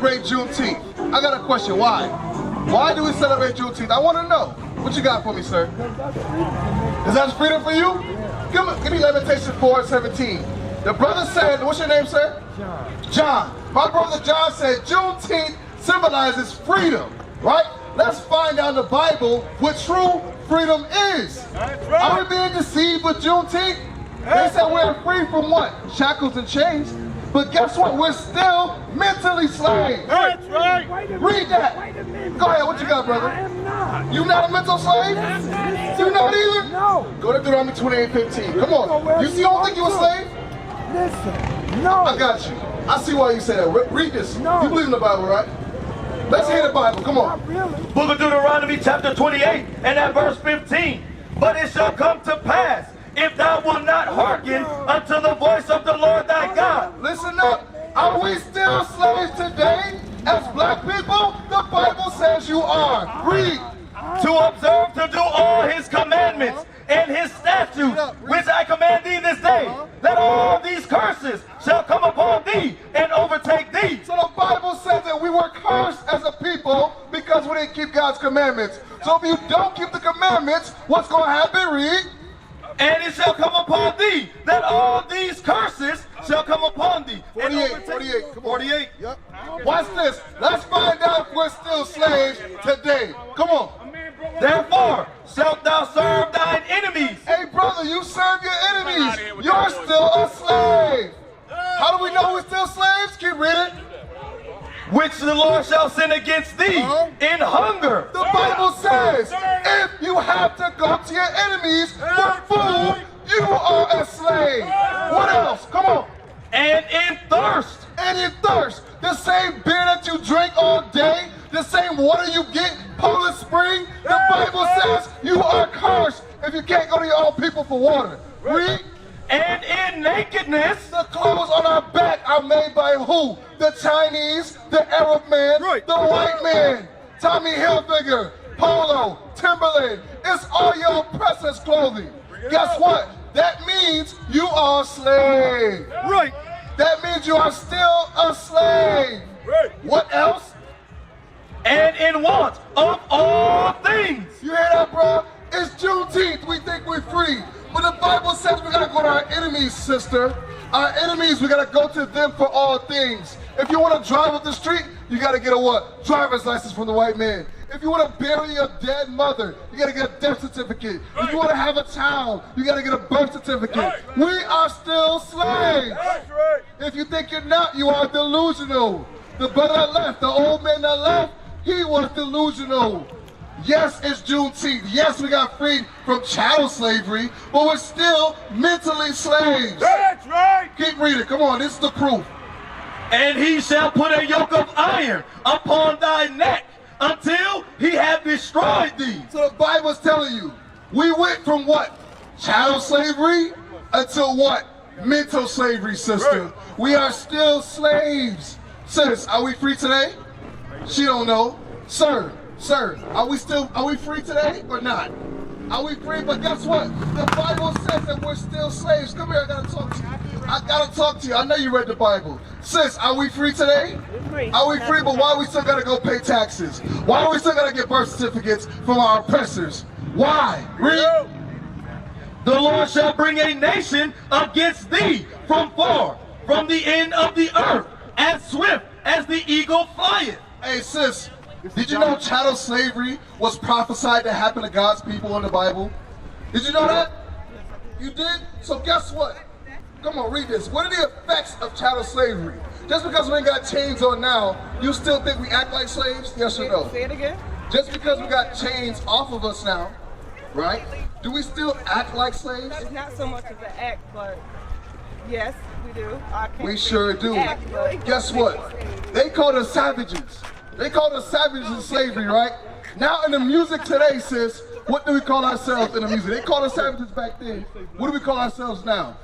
celebrate Juneteenth? I got a question. Why? Why do we celebrate Juneteenth? I want to know. What you got for me, sir? Is that freedom for you? Give me Lamentation 4:17. The brother said, what's your name, sir? John. John. My brother John said Juneteenth symbolizes freedom, right? Let's find out in the Bible what true freedom is. That's right. Are we being deceived with Juneteenth? They said we're free from what? Shackles and chains. But guess what? We're still mentally slaves. That's right. Read that. Go ahead. What you got, brother? I am not. You not a mental slave? You not either? No. Go to Deuteronomy 28:15. Come on. You don't think you a slave? Listen. No. I got you. I see why you say that. Read this. No. You believe in the Bible, right? Let's hear the Bible. Come on. Not really. Book of Deuteronomy chapter 28 and at verse 15. But it shall come to pass, if thou wilt not hearken unto the voice of the Lord thy God. Listen up. Are we still slaves today? As black people, the Bible says you are. Read. To observe to do all his commandments and his statutes, which I command thee this day, that all these curses shall come upon thee and overtake thee. So the Bible says that we were cursed as a people because we didn't keep God's commandments. So if you don't keep the commandments, what's going to happen? Read. And it shall come upon thee, that all these curses shall come upon thee. 48, 48, come on. 48. Yep. Watch this. Let's find out if we're still slaves today. Come on. Therefore shalt thou serve thine enemies. Hey, brother, you serve your enemies. You're still a slave. How do we know we're still slaves? Keep reading. Which the Lord shall send against thee in hunger. The Bible says if you have to go to your enemies for food, you are a slave. What else? Come on. And in thirst. And in thirst. The same beer that you drink all day, the same water you get, Poland Spring, the Bible says you are cursed if you can't go to your own people for water. Read. And in nakedness. The clothes on our back are made by who? The Chinese, the Arab man, the white man, Tommy Hilfiger, Polo, Timberland. It's all your oppressors' clothing. Guess what? That means you are a slave. Right. That means you are still a slave. Right. What else? And in want of all things. You hear that, bro? It's Juneteenth. We think we're free. But the Bible says we gotta go to our enemies, sister. Our enemies, we gotta go to them for all things. If you wanna drive up the street, you gotta get a what? Driver's license from the white man. If you wanna bury your dead mother, you gotta get a death certificate. If you wanna have a child, you gotta get a birth certificate. We are still slaves. If you think you're not, you are delusional. The brother that left, the old man that left, he was delusional. Yes, it's Juneteenth. Yes, we got freed from chattel slavery, but we're still mentally slaves. That's right. Keep reading. Come on, this is the proof. And he shall put a yoke of iron upon thy neck until he have destroyed thee. So the Bible's telling you, we went from what? Chattel slavery until what? Mental slavery, sister. Right. We are still slaves. Sis, are we free today? She don't know. Sir, are we free today or not? Are we free? But guess what? The Bible says that we're still slaves. Come here, I gotta talk to you. I gotta talk to you. I know you read the Bible. Sis, are we free today? Are we free? But why we still gotta go pay taxes? Why we still gotta get birth certificates from our oppressors? Why? Read. The Lord shall bring a nation against thee from far, from the end of the earth, as swift as the eagle flieth. Hey, sis. Did you know chattel slavery was prophesied to happen to God's people in the Bible? Did you know that? You did? So guess what? Come on, read this. What are the effects of chattel slavery? Just because we ain't got chains on now, you still think we act like slaves? Yes or no? Say it again. Just because we got chains off of us now, right? Do we still act like slaves? It's not so much of an act, but yes, we do. We sure do. Guess what? They call us savages. They called us savages in slavery, right? Now in the music today, sis, what do we call ourselves in the music? They called us savages back then. What do we call ourselves now?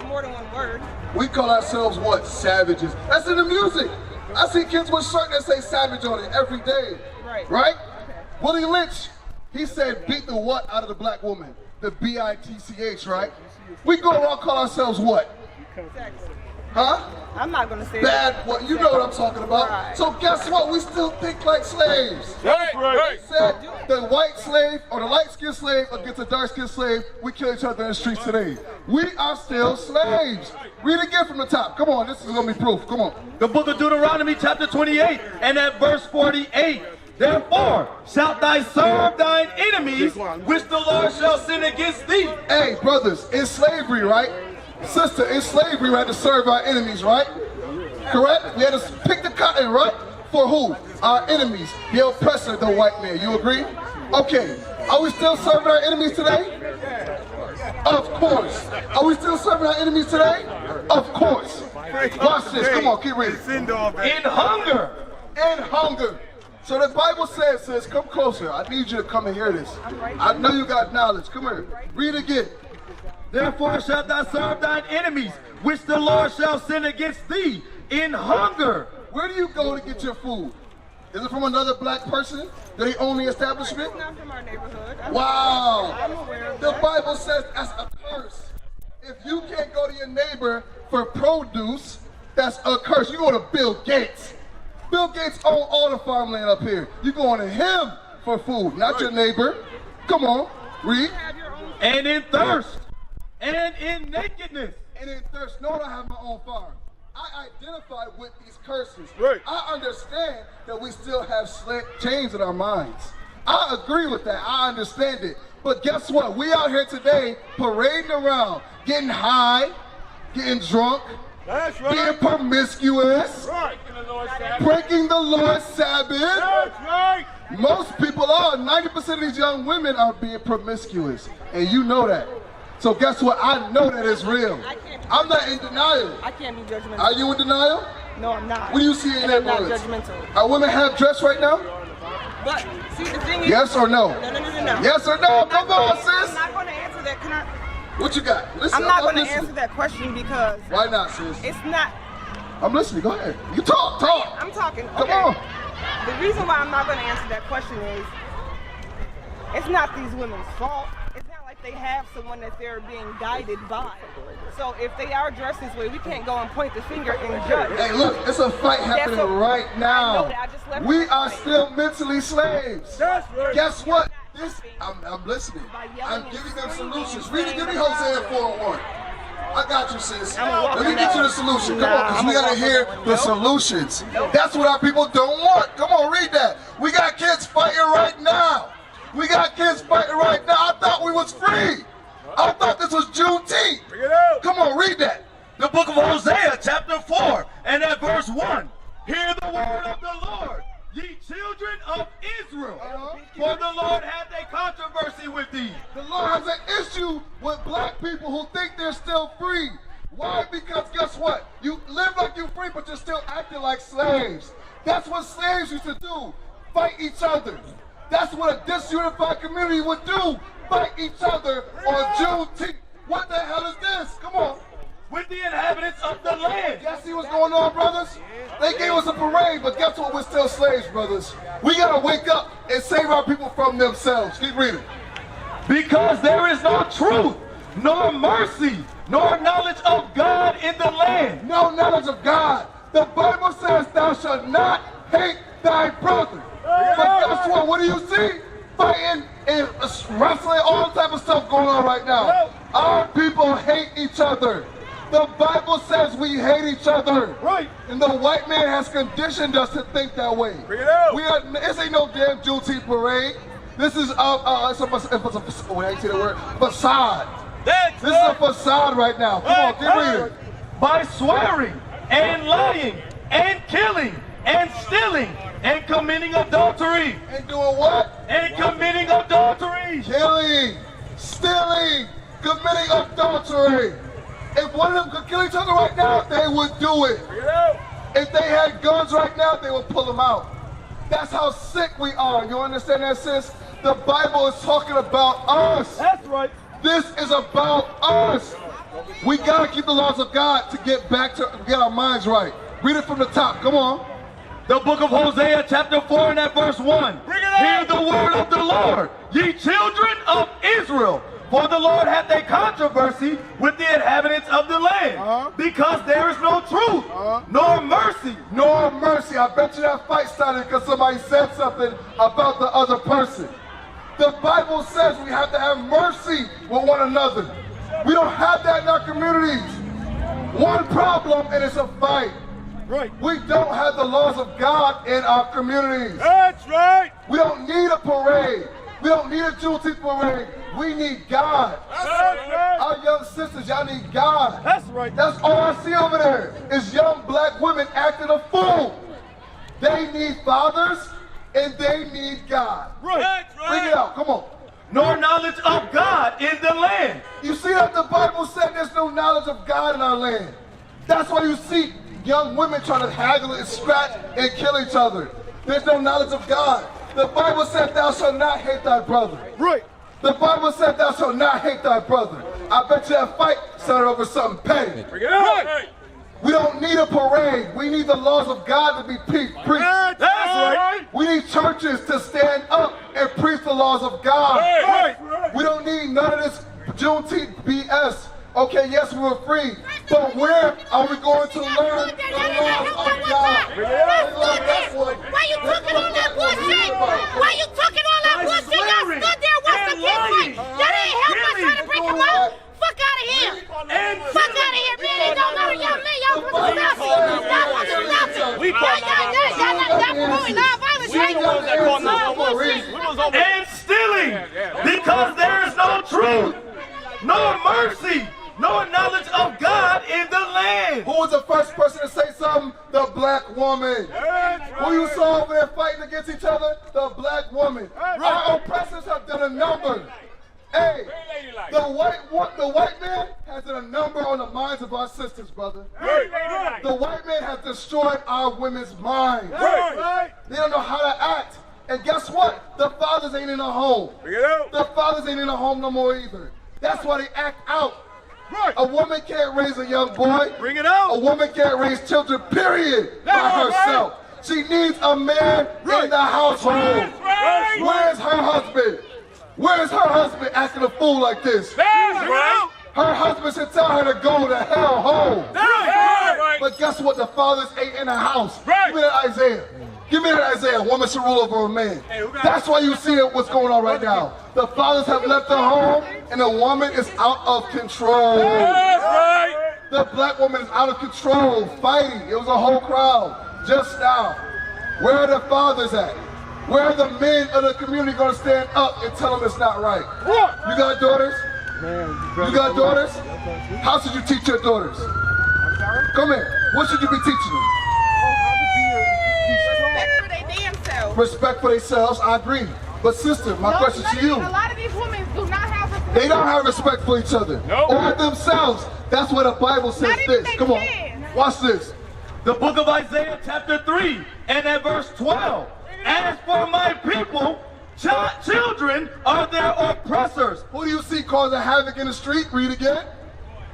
More than one word. We call ourselves what? Savages. That's in the music. I see kids with shirts that say savage on it every day. Right? Okay. Willie Lynch, he said beat the what out of the black woman? The B-I-T-C-H, right? We go around call ourselves what? Huh? I'm not gonna say Bad that. what? You know what I'm talking about. Right. So guess what? We still think like slaves. That's right. Said the white slave or the light-skinned slave against the dark-skinned slave, we kill each other in the streets today. We are still slaves. Read again from the top. Come on, this is gonna be proof. Come on. The book of Deuteronomy chapter 28 and at verse 48. Therefore shalt thou serve thine enemies, which the Lord shall send against thee. Hey, brothers, it's slavery, right? Sister, it's slavery, right, to serve our enemies, right? Correct? We had to pick the cotton, right? For who? Our enemies, the oppressor, the white man. You agree? Okay. Are we still serving our enemies today? Of course. Are we still serving our enemies today? Of course. Watch this. Come on, keep reading. In hunger. And hunger. So the Bible says, sis, come closer. I need you to come and hear this. I know you got knowledge. Come here. Read again. Therefore shalt thou serve thine enemies, which the Lord shall send against thee in hunger. Where do you go to get your food? Is it from another black person? Do they own the establishment? It's not from our neighborhood. I'm Wow. aware of The that. Bible says that's a curse. If you can't go to your neighbor for produce, that's a curse. You go to Bill Gates. Bill Gates owns all the farmland up here. You going to him for food, not your neighbor. Come on, read. Have your own. And in thirst, and in nakedness. And in thirst, no, I don't have my own farm. I identify with these curses. Right. I understand that we still have chains in our minds. I agree with that. I understand it. But guess what? We out here today parading around, getting high, getting drunk, That's being right. promiscuous, Right. breaking the Lord's Sabbath. That's right. Most people are. 90% of these young women are being promiscuous. And you know that. So guess what? I know that it's real. I'm not in denial. I can't be judgmental. Are you in denial? No, I'm not. What do you see in And that I'm not words? judgmental. Are women half dressed right now? But see, the thing is. Yes or no? No. Yes or no? Come on, I'm sis. not going to answer that. Can I? What you got? Listen, I'm not going to listening. answer that question because Why not, sis? it's not. I'm listening. Go ahead. You talk. I'm talking. Come Okay. on. The reason why I'm not going to answer that question is it's not these women's fault. It's not like they have someone that they're being guided by. So if they are dressed this way, we can't go and point the finger and judge. Hey, look, it's a fight happening That's a- right I now. know that. I just left We it. are still mentally slaves. That's right. Guess what? I'm listening. I'm giving them solutions. Read it. Give me Hosea 4:1. I got you, sis. Let me get you the solution. Come on, because we got to hear the solutions. That's what our people don't want. Come on, read that. We got kids fighting right now. We got kids fighting right now. I thought we was free. I thought this was Juneteenth. Bring it out. Come on, read that. The book of Hosea chapter 4 and at verse 1. Hear the word of the Lord, ye children of Israel. For the Lord hath a controversy with thee. The Lord has an issue with black people who think they're still free. Why? Because guess what? You live like you're free, but you're still acting like slaves. That's what slaves used to do. Fight each other. That's what a disunified community would do. Fight each other on Juneteenth. What the hell is this? Come on. With the inhabitants of the land. Y'all see what's going on, brothers? They gave us a parade, but guess what? We're still slaves, brothers. We gotta wake up and save our people from themselves. Keep reading. Because there is no truth, nor mercy, nor knowledge of God in the land. No knowledge of God. The Bible says thou shalt not hate thy brother. But guess what? What do you see? Fighting and wrestling, all type of stuff going on right now. Our people hate each other. The Bible says we hate each other. Right. And the white man has conditioned us to think that way. Bring it out. This ain't no damn Juneteenth parade. This is how you say the word? Facade. That's This is a facade right now. Come on, keep reading. by swearing and lying and killing and stealing and committing adultery. And doing what? And committing adultery. Killing, stealing, committing adultery. If one of them could kill each other right now, they would do it. Bring it out. If they had guns right now, they would pull them out. That's how sick we are. You understand that, sis? The Bible is talking about us. That's right. This is about us. We gotta keep the laws of God to get our minds right. Read it from the top. Come on. The book of Hosea chapter 4 and at verse 1. Bring it out. Hear the word of the Lord, ye children of Israel. For the Lord hath a controversy with the inhabitants of the land, because there is no truth, nor mercy. Nor mercy. I bet you that fight started because somebody said something about the other person. The Bible says we have to have mercy with one another. We don't have that in our communities. One problem and it's a fight. Right. We don't have the laws of God in our communities. That's right. We don't need a parade. We don't need a Juneteenth parade. We need God. That's right. Our young sisters, y'all need God. That's right. That's all I see over there is young black women acting a fool. They need fathers and they need God. Right. That's right. Bring it out, come on. Nor knowledge of God in the land. You see that the Bible said there's no knowledge of God in our land. That's why you see young women trying to haggle and scratch and kill each other. There's no knowledge of God. The Bible said thou shalt not hate thy brother. Right. The Bible said thou shalt not hate thy brother. I bet you that fight started over something petty. Bring it out. Right. We don't need a parade. We need the laws of God to be preached. That's right. We need churches to stand up and preach the laws of God. Right. We don't need none of this Juneteenth BS. Okay, yes, we were free, but where are we going to learn the laws of God? Why you talking all that bullshit? Why you talking all that bullshit? Y'all stood there and watched the kids fight. Y'all didn't help us trying to break them up. Fuck out of here. Fuck out of here, man. They don't know y'all men. Y'all put some nothing. Y'all put some nothing. Y'all promoting non-violence, right? And stealing, because there is no truth, no mercy, no knowledge of God in the land. Who was the first person to say something? The black woman. Who you saw over there fighting against each other? The black woman. Our oppressors have done a number. Hey, the white man has done a number on the minds of our sisters, brother. The white man has destroyed our women's minds. They don't know how to act. And guess what? The fathers ain't in the home. The fathers ain't in the home no more either. That's why they act out. A woman can't raise a young boy. Bring it out. A woman can't raise children, period, by herself. She needs a man in the household. Where's her husband? Where's her husband acting a fool like this? Her husband should tell her to go to hell home. But guess what? The fathers ain't in the house. Give me that Isaiah. Give me that Isaiah. A woman should rule over a man. That's why you see what's going on right now. The fathers have left the home and the woman is out of control. The black woman is out of control, fighting. It was a whole crowd just now. Where are the fathers at? Where are the men of the community going to stand up and tell them it's not right? You got daughters? You got daughters? How should you teach your daughters? Come here. What should you be teaching them? Respect for their damn self. Respect for themselves, I agree. But sister, my question to you. A lot of these women do not have respect. They don't have respect for each other. Or themselves. That's what the Bible says this. Come on. Watch this. The book of Isaiah chapter 3 and at verse 12. As for my people, children are their oppressors. Who do you see causing havoc in the street? Read again.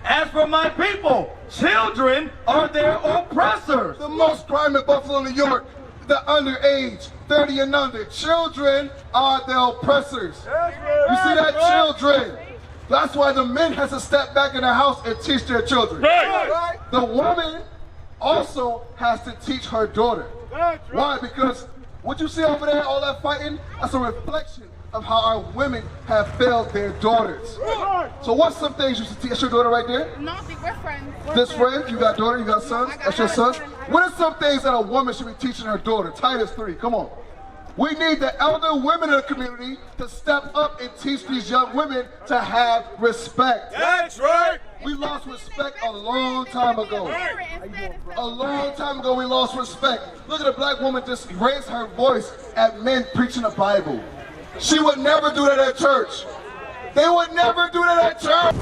As for my people, children are their oppressors. The most crime in Buffalo, New York, the underage, 30 and under. Children are the oppressors. You see that? Children. That's why the men has to step back in the house and teach their children. The woman also has to teach her daughter. Why? Because what you see over there, all that fighting, that's a reflection of how our women have failed their daughters. So what's some things you should teach your daughter right there? No, we're friends. This friend, you got daughter, you got sons, that's your sons. What are some things that a woman should be teaching her daughter? Titus 3, come on. We need the elder women in the community to step up and teach these young women to have respect. That's right. We lost respect a long time ago. A long time ago we lost respect. Look at a black woman just raise her voice at men preaching the Bible. She would never do that at church. They would never do that at church.